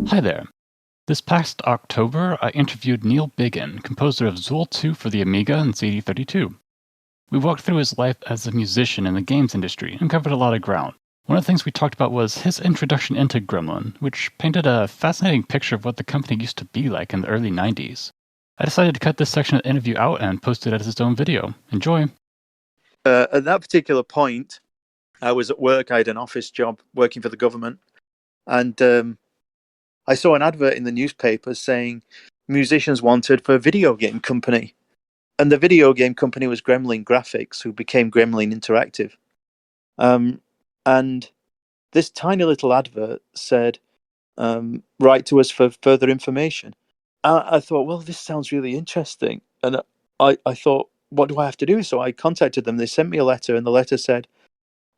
Hi there. This past October, I interviewed Neil Biggin, composer of Zool 2 for the Amiga and CD32. We walked through his life as a musician in the games industry and covered a lot of ground. One of the things we talked about was his introduction into Gremlin, which painted a fascinating picture of what the company used to be like in the early 90s. I decided to cut this section of the interview out and post it as its own video. Enjoy! At that particular point, I was at work. I had an office job working for the government, and I saw an advert in the newspaper saying musicians wanted for a video game company. And the video game company was Gremlin Graphics, who became Gremlin Interactive. And this tiny little advert said, write to us for further information. I thought, well, this sounds really interesting. And I thought, what do I have to do? So I contacted them. They sent me a letter, and the letter said,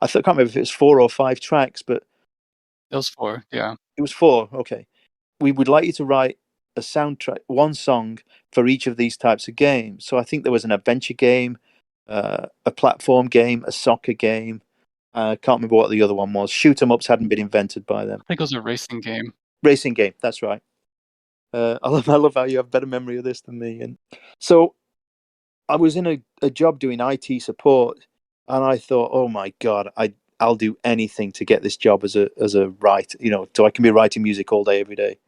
I can't remember if it was 4 or 5 tracks, but Those four, yeah. it was 4. Okay. We would like you to write a soundtrack, one song for each of these types of games. So I think there was an adventure game, a platform game, a soccer game. I can't remember what the other one was. Shoot 'em ups hadn't been invented by them. I think it was a racing game. Racing game, that's right. I love how you have better memory of this than me. And so I was in a job doing IT support, and I thought, oh my god, I'll do anything to get this job as a writer, so I can be writing music all day, every day.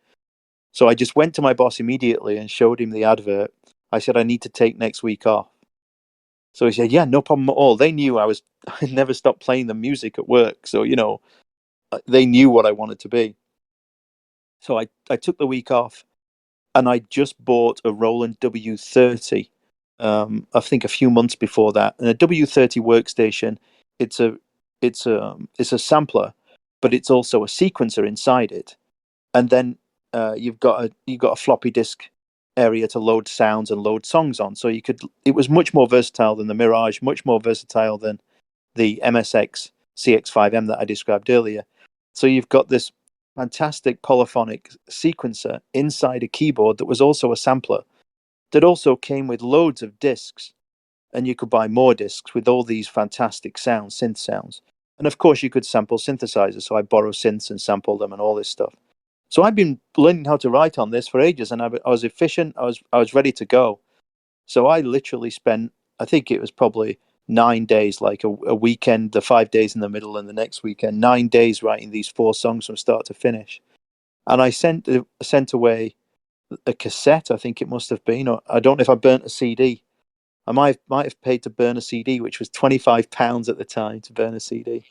So I just went to my boss immediately and showed him the advert. I said, I need to take next week off. So he said, yeah, no problem at all. They knew I never stopped playing the music at work. So, they knew what I wanted to be. So I took the week off, and I just bought a Roland W30. I think a few months before that, and a W30 workstation. It's a sampler, but it's also a sequencer inside it. And then you've got a floppy disk area to load sounds and load songs on. So it was much more versatile than the Mirage, much more versatile than the MSX CX5M that I described earlier. So you've got this fantastic polyphonic sequencer inside a keyboard that was also a sampler, that also came with loads of discs, and you could buy more discs with all these fantastic sounds, synth sounds. And of course, you could sample synthesizers. So I borrow synths and sample them and all this stuff. So I've been learning how to write on this for ages, and I was efficient. I was ready to go. So I literally spent, I think it was probably 9 days, like a weekend, the 5 days in the middle, and the next weekend, 9 days writing these 4 songs from start to finish. And I sent away a cassette, I think it must have been, or I don't know if I burnt a CD. I might have paid to burn a CD, which was £25 at the time to burn a CD.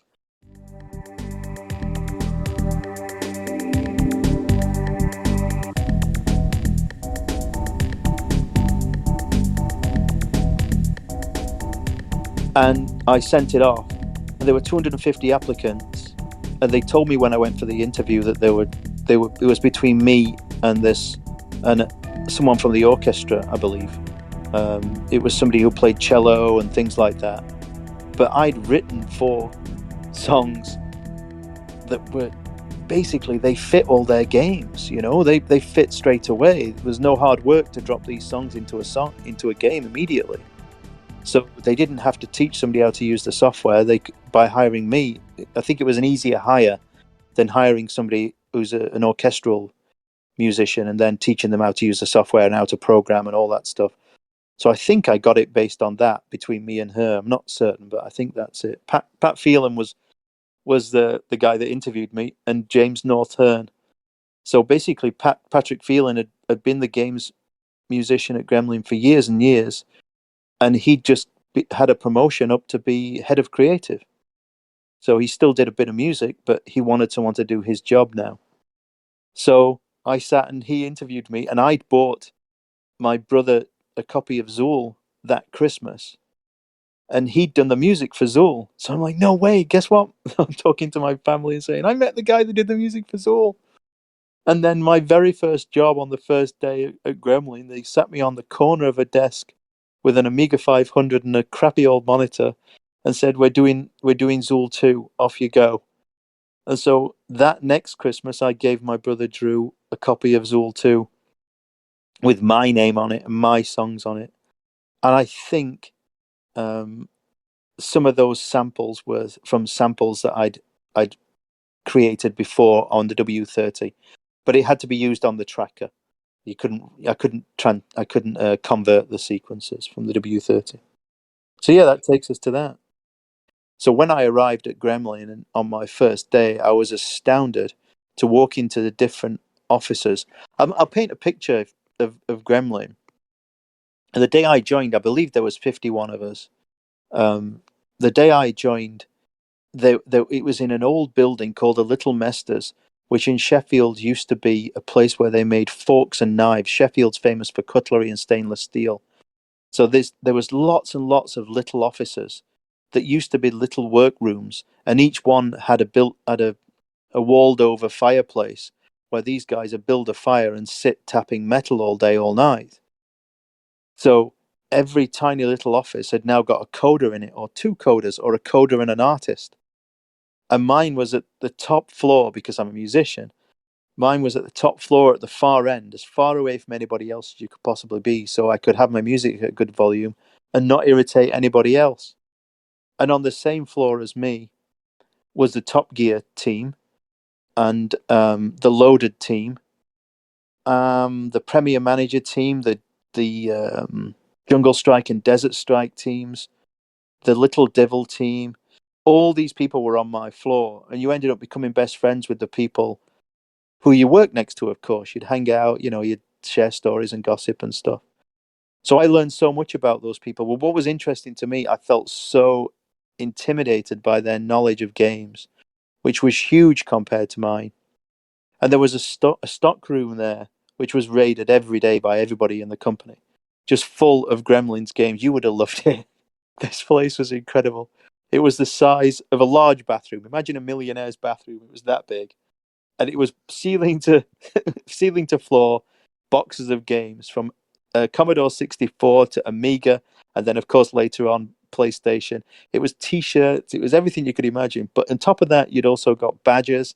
And I sent it off, and there were 250 applicants, and they told me when I went for the interview that it was between me and someone from the orchestra, I believe. It was somebody who played cello and things like that. But I'd written 4 songs that were basically, they fit all their games. They fit straight away. There was no hard work to drop these songs into a game immediately. So they didn't have to teach somebody how to use the software. By hiring me, I think it was an easier hire than hiring somebody who's an orchestral musician and then teaching them how to use the software and how to program and all that stuff. So I think I got it based on that between me and her. I'm not certain, but I think that's it. Pat Phelan was the guy that interviewed me, and James Northern. So basically, Patrick Phelan had been the games musician at Gremlin for years and years, and he just had a promotion up to be head of creative. So he still did a bit of music, but he wanted someone to do his job now. So I sat and he interviewed me, and I'd bought my brother a copy of Zool that Christmas, and he'd done the music for Zool. So I'm like, no way, guess what? I'm talking to my family and saying, I met the guy that did the music for Zool. And then my very first job on the first day at Gremlin, they sat me on the corner of a desk with an Amiga 500 and a crappy old monitor, and said, we're doing Zool 2, off you go. And so that next Christmas, I gave my brother Drew a copy of Zool 2 with my name on it and my songs on it. And I think some of those samples were from samples that I'd created before on the W30. but it had to be used on the tracker. I couldn't convert the sequences from the W30. So yeah, that takes us to that. So when I arrived at Gremlin and on my first day, I was astounded to walk into the different offices. I'll paint a picture of Gremlin. And the day I joined, I believe there was 51 of us. The day I joined, it was in an old building called the Little Mesters, which in Sheffield used to be a place where they made forks and knives. Sheffield's famous for cutlery and stainless steel. So there was lots and lots of little offices that used to be little workrooms, and each one had a walled over fireplace where these guys would build a fire and sit tapping metal all day, all night. So every tiny little office had now got a coder in it, or two coders, or a coder and an artist. And mine was at the top floor because I'm a musician. Mine was at the top floor at the far end, as far away from anybody else as you could possibly be, so I could have my music at a good volume and not irritate anybody else. And on the same floor as me was the Top Gear team and the Loaded team, the Premier Manager team, the Jungle Strike and Desert Strike teams, the Little Devil team. All these people were on my floor, and you ended up becoming best friends with the people who you work next to, of course. You'd hang out, you'd share stories and gossip and stuff. So I learned so much about those people. Well, what was interesting to me, I felt so intimidated by their knowledge of games, which was huge compared to mine. And there was a stock room there, which was raided every day by everybody in the company, just full of Gremlins games. You would have loved it. This place was incredible. It was the size of a large bathroom. Imagine a millionaire's bathroom. It was that big. And it was ceiling to ceiling to floor, boxes of games from Commodore 64 to Amiga, and then of course later on PlayStation. It was T-shirts, it was everything you could imagine. But on top of that, you'd also got badges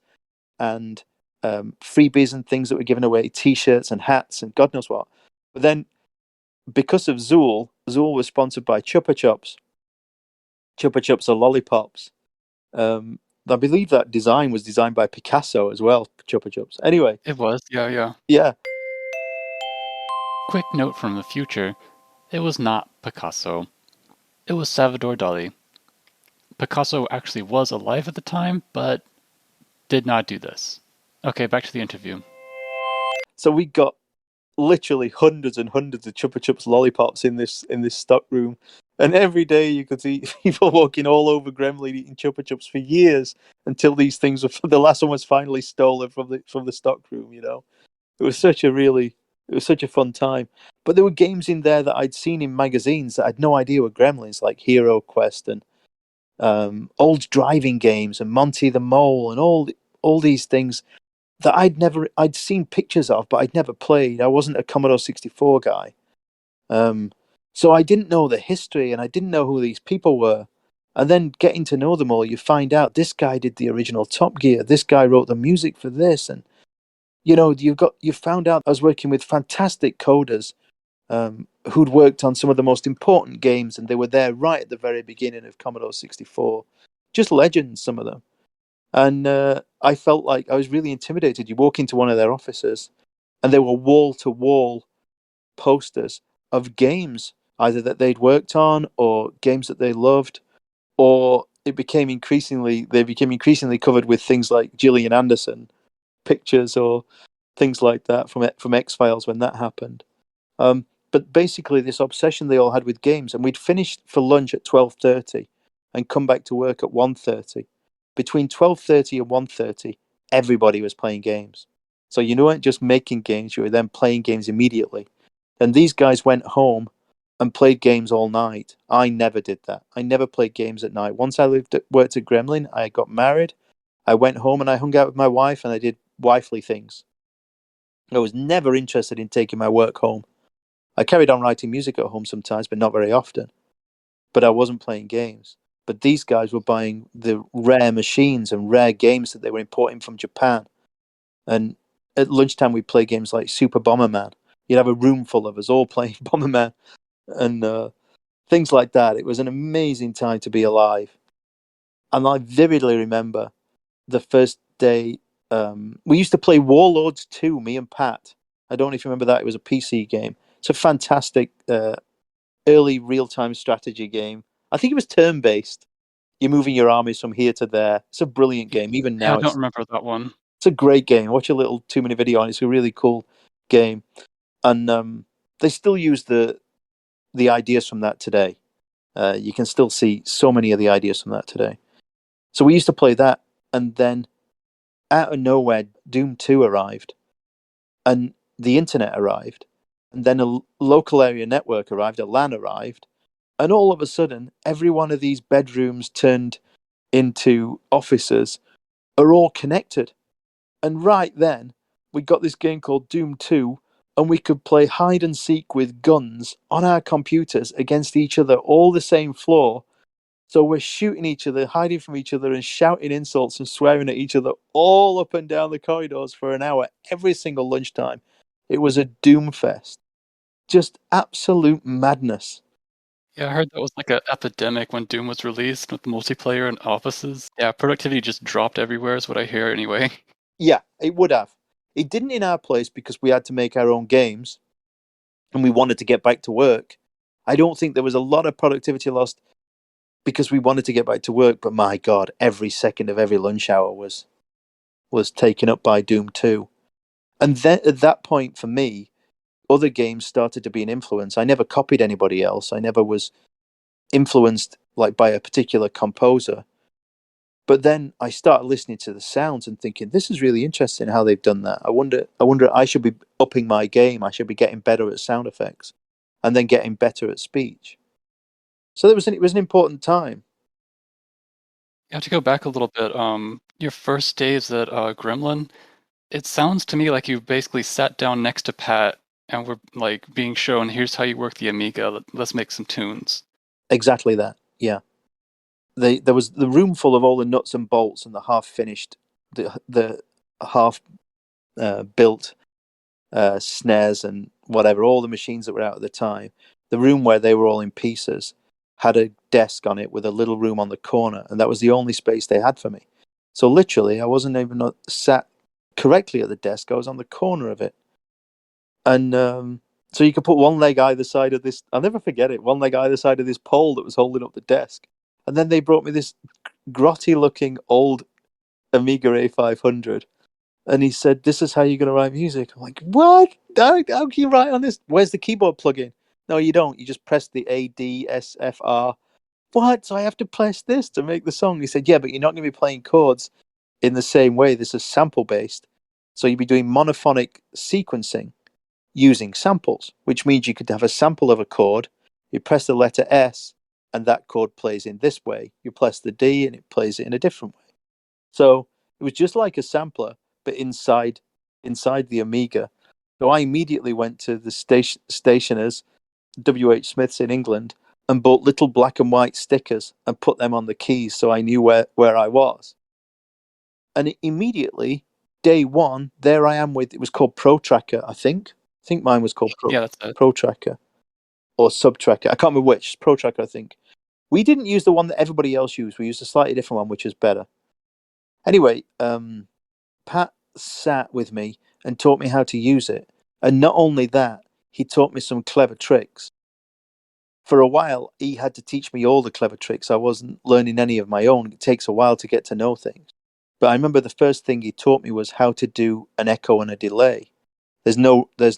and freebies and things that were given away, T-shirts and hats and God knows what. But then, because of Zool, Zool was sponsored by Chupa Chups. Chupa Chups are lollipops. I believe that design was designed by Picasso as well, Chupa Chups. Anyway, It was, yeah. yeah. Quick note from the future, it was not Picasso. It was Salvador Dali. Picasso actually was alive at the time, but did not do this. Okay, back to the interview. So we got literally hundreds and hundreds of Chupa Chups lollipops in this stock room, and every day you could see people walking all over Gremlin eating Chupa Chups for years until these things were. The last one was finally stolen from the stock room. It was such a fun time. But there were games in there that I'd seen in magazines that I'd no idea were Gremlins, like Hero Quest and old driving games and Monty the Mole and all these things that I'd seen pictures of, but I'd never played. I wasn't a Commodore 64 guy. So I didn't know the history and I didn't know who these people were. And then getting to know them all, you find out this guy did the original Top Gear. This guy wrote the music for this. And, you found out I was working with fantastic coders who'd worked on some of the most important games, and they were there right at the very beginning of Commodore 64. Just legends, some of them. And I felt like I was really intimidated. You walk into one of their offices, and there were wall to wall posters of games, either that they'd worked on or games that they loved, or they became increasingly covered with things like Gillian Anderson pictures or things like that from X-Files when that happened. But basically, this obsession they all had with games, and we'd finished for lunch at 12:30 and come back to work at 1:30. Between 12:30 and 1:30, everybody was playing games. So you weren't just making games; you were then playing games immediately. And these guys went home and played games all night. I never did that. I never played games at night. Once I worked at Gremlin, I got married. I went home and I hung out with my wife, and I did wifely things. I was never interested in taking my work home. I carried on writing music at home sometimes, but not very often. But I wasn't playing games. But these guys were buying the rare machines and rare games that they were importing from Japan. And at lunchtime, we'd play games like Super Bomberman. You'd have a room full of us all playing Bomberman and things like that. It was an amazing time to be alive. And I vividly remember the first day We used to play Warlords 2, me and Pat. I don't know if you remember that. It was a PC game. It's a fantastic early real-time strategy game. I think it was turn-based. You're moving your armies from here to there. It's a brilliant game. Even Yeah, I now, don't remember that one. it's a great game. Watch a little 2-minute video on it. It's a really cool game, and they still use the ideas from that today. You can still see so many of the ideas from that today. So we used to play that, and then out of nowhere, Doom 2 arrived, and the internet arrived, and then a local area network arrived, a LAN arrived, and all of a sudden, every one of these bedrooms turned into offices are all connected. And right then, we got this game called Doom 2, and we could play hide and seek with guns on our computers against each other, all the same floor. So we're shooting each other, hiding from each other, and shouting insults and swearing at each other all up and down the corridors for an hour, every single lunchtime. It was a doom fest. Just absolute madness. Yeah, I heard that was like an epidemic when Doom was released with multiplayer and offices. Yeah, productivity just dropped everywhere is what I hear anyway. Yeah, it would have. It didn't in our place because we had to make our own games and we wanted to get back to work. I don't think there was a lot of productivity lost because we wanted to get back to work, but my God, every second of every lunch hour was taken up by Doom 2. And then at that point, for me, other games started to be an influence. I never copied anybody else. I never was influenced like by a particular composer. But then I started listening to the sounds and thinking, this is really interesting how they've done that. I wonder I should be upping my game. I should be getting better at sound effects and then getting better at speech. So it was an important time. You have to go back a little bit. Your first days at Gremlin, it sounds to me like you basically sat down next to Pat and were like being shown, here's how you work the Amiga. Let's make some tunes. Exactly that. Yeah. There was the room full of all the nuts and bolts and the half finished, the half built snares and whatever, all the machines that were out at the time. The room where they were all in pieces had a desk on it with a little room on the corner, and that was the only space they had for me. So literally, I wasn't even sat correctly at the desk. I was on the corner of it, and so you could put one leg either side of this. I'll never forget it. One leg either side of this pole that was holding up the desk, and then they brought me this grotty-looking old Amiga A500. And he said, "This is how you're going to write music." I'm like, "What? How can you write on this? Where's the keyboard plug-in?" "No, you don't. You just press the A, D, S, F, R." "What? So I have to press this to make the song?" He said, "Yeah, but you're not going to be playing chords in the same way. This is sample-based. So you'll be doing monophonic sequencing using samples, which means you could have a sample of a chord. You press the letter S, and that chord plays in this way. You press the D, and it plays it in a different way." So it was just like a sampler, but inside the Amiga. So I immediately went to the stationers, WH Smith's in England, and bought little black and white stickers and put them on the keys so I knew where I was. And immediately, day one, there I am with, it was called Pro Tracker, I think. I think mine was called Yeah, that's it. Pro Tracker or Sub Tracker. I can't remember which. Pro Tracker, I think. We didn't use the one that everybody else used. We used a slightly different one, which is better. Anyway, Pat sat with me and taught me how to use it. And not only that, he taught me some clever tricks. For a while, he had to teach me all the clever tricks. I wasn't learning any of my own. It takes a while to get to know things. But I remember the first thing he taught me was how to do an echo and a delay. There's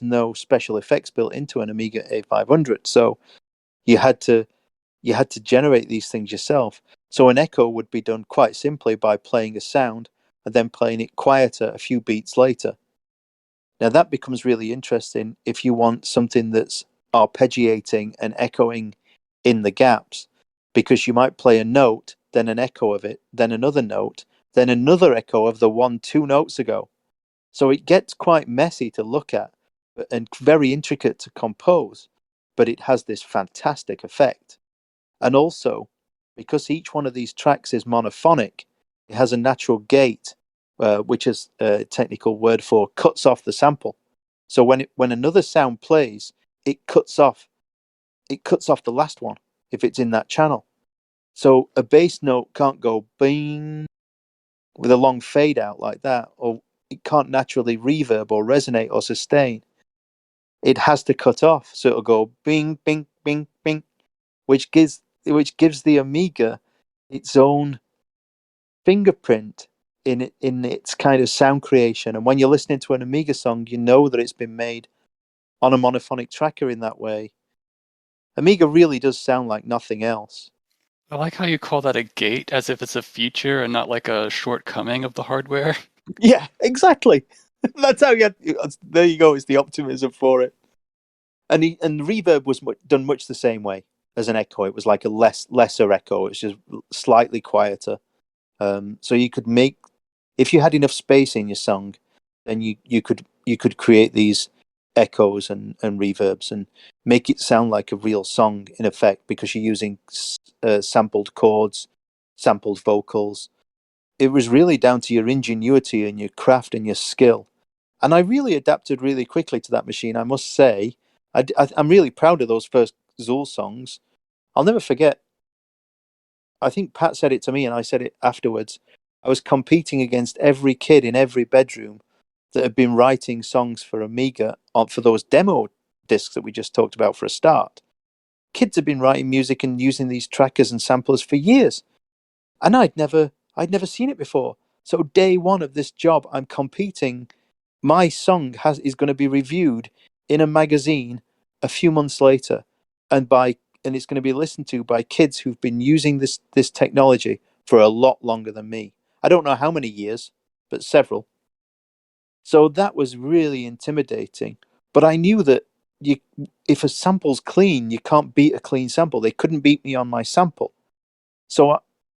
no special effects built into an Amiga A500, so you had to generate these things yourself. So an echo would be done quite simply by playing a sound and then playing it quieter a few beats later. Now that becomes really interesting if you want something that's arpeggiating and echoing in the gaps, because you might play a note, then an echo of it, then another note, then another echo of the one 2 notes ago. So it gets quite messy to look at and very intricate to compose, but it has this fantastic effect. And also, because each one of these tracks is monophonic, it has a natural gate, which is a technical word for cuts off the sample. So when another sound plays, it cuts off the last one if it's in that channel. So a bass note can't go bing with a long fade out like that, or can't naturally reverb or resonate or sustain. It has to cut off, so it'll go bing, bing, bing, bing, which gives the Amiga its own fingerprint in its kind of sound creation. And when you're listening to an Amiga song, you know that it's been made on a monophonic tracker in that way. Amiga really does sound like nothing else. I like how you call that a gate, as if it's a feature and not like a shortcoming of the hardware. Yeah, exactly. That's how you. There you go. It's the optimism for it. And reverb was done much the same way as an echo. It was like a lesser echo. It's just slightly quieter. So you could make, if you had enough space in your song, then you could create these echoes and reverbs and make it sound like a real song in effect, because you're using sampled chords, sampled vocals. It was really down to your ingenuity and your craft and your skill. And I really adapted really quickly to that machine, I must say. I'm really proud of those first Zool songs. I'll never forget, I think Pat said it to me and I said it afterwards. I was competing against every kid in every bedroom that had been writing songs for Amiga for those demo discs that we just talked about for a start. Kids had been writing music and using these trackers and samplers for years. And I'd never seen it before. So day one of this job, I'm competing. My song is going to be reviewed in a magazine a few months later, and it's going to be listened to by kids who've been using this technology for a lot longer than me. I don't know how many years, but several. So that was really intimidating. But I knew that if a sample's clean, you can't beat a clean sample. They couldn't beat me on my sample.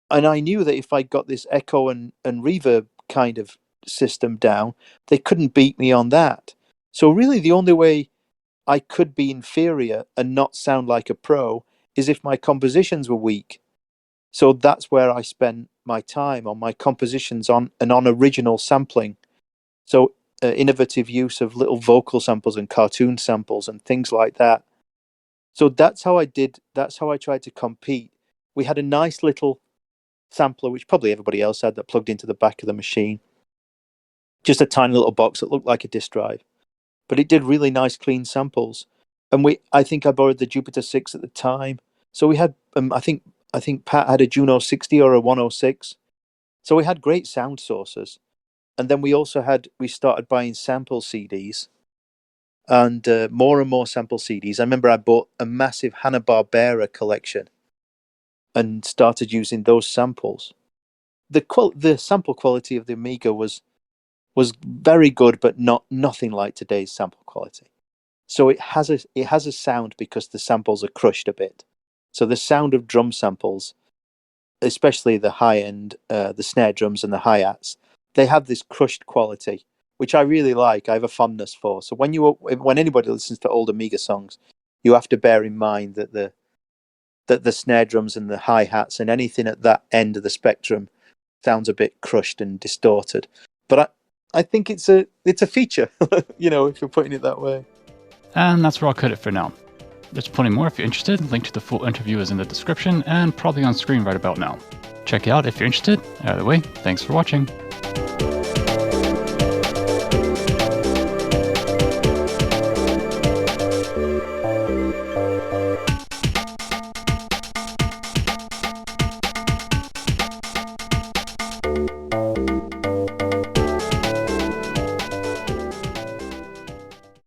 And I knew that if I got this echo and reverb kind of system down, they couldn't beat me on that. So really the only way I could be inferior and not sound like a pro is if my compositions were weak. So that's where I spent my time, on my compositions on original sampling. So innovative use of little vocal samples and cartoon samples and things like that. So that's how I tried to compete. We had a nice little sampler, which probably everybody else had, that plugged into the back of the machine. Just a tiny little box that looked like a disk drive, but it did really nice, clean samples. And I think I borrowed the Jupiter 6 at the time. So we had, I think Pat had a Juno 60 or a 106. So we had great sound sources. And then we started buying sample CDs, and more sample CDs. I remember I bought a massive Hanna-Barbera collection and started using those samples. The sample quality of the Amiga was very good, but nothing like today's sample quality. So it has a sound because the samples are crushed a bit. So the sound of drum samples, especially the high end, the snare drums and the hi-hats, they have this crushed quality, which I really like. I have a fondness for. So when anybody listens to old Amiga songs, you have to bear in mind that the snare drums and the hi-hats and anything at that end of the spectrum sounds a bit crushed and distorted. But I think it's a feature, if you're putting it that way. And that's where I'll cut it for now. There's plenty more if you're interested. Link to the full interview is in the description and probably on screen right about now. Check it out if you're interested. Either way, thanks for watching.